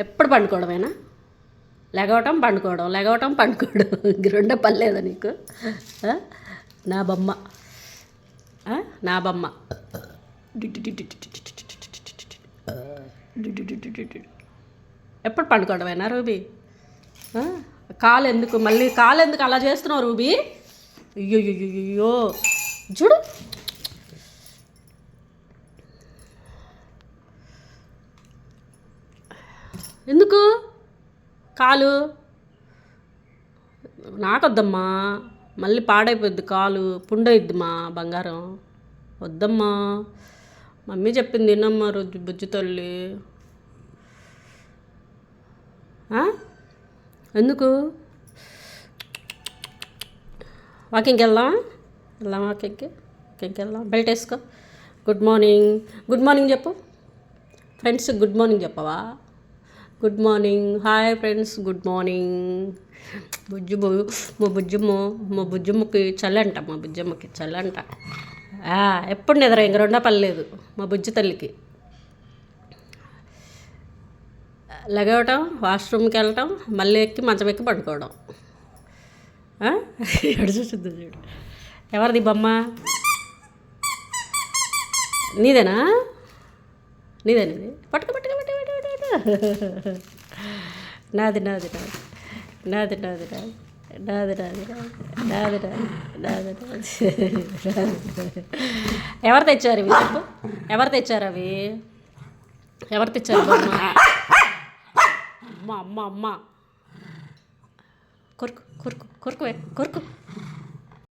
ఎప్పుడు పండుకోవడమేనా? లెగవటం పండుకోవడం, లెగవటం పండుకోవడం, ఇంక రెండో పని లేదా నీకు? నా బొమ్మ, నా బొమ్మ. ఎప్పుడు పండుకోవడమేనా రూబీ? కాలు ఎందుకు అలా చేస్తున్నావు రూబీ? అయ్యో చూడు, ఎందుకు కాలు? నాకొద్దమ్మా, మళ్ళీ పాడైపోద్ది కాలు, పుండయిద్ది మా బంగారం. వద్దమ్మా, మమ్మీ చెప్పింది తినమ్మా రోజు బుజ్జి తల్లి. ఎందుకు? వాకింగ్కి వెళ్దాం వాకింగ్కి వెళ్దాం. బెల్ట్ వేసుకో. గుడ్ మార్నింగ్ చెప్పు ఫ్రెండ్స్. గుడ్ మార్నింగ్ చెప్పవా? Good morning, hi friends, good morning. మా బుజ్జమ్మకి చల్లంట, ఎప్పుడు నిద్ర, ఇంక రెండో పని లేదు మా బుజ్జి తల్లికి. లెగవటం, వాష్రూమ్కి వెళ్ళటం, మళ్ళీ ఎక్కి మంచం ఎక్కి పడుకోవడం. ఎడు చూస్తుంది చూడు. ఎవరిది బొమ్మ? నీదేనా? పట్టుకో. నాది. ఎవరు తెచ్చారు ఇవి చెప్పు? ఎవరు తెచ్చారు అవి? ఎవరు తెచ్చారు బొమ్మ? అమ్మ కొరుకు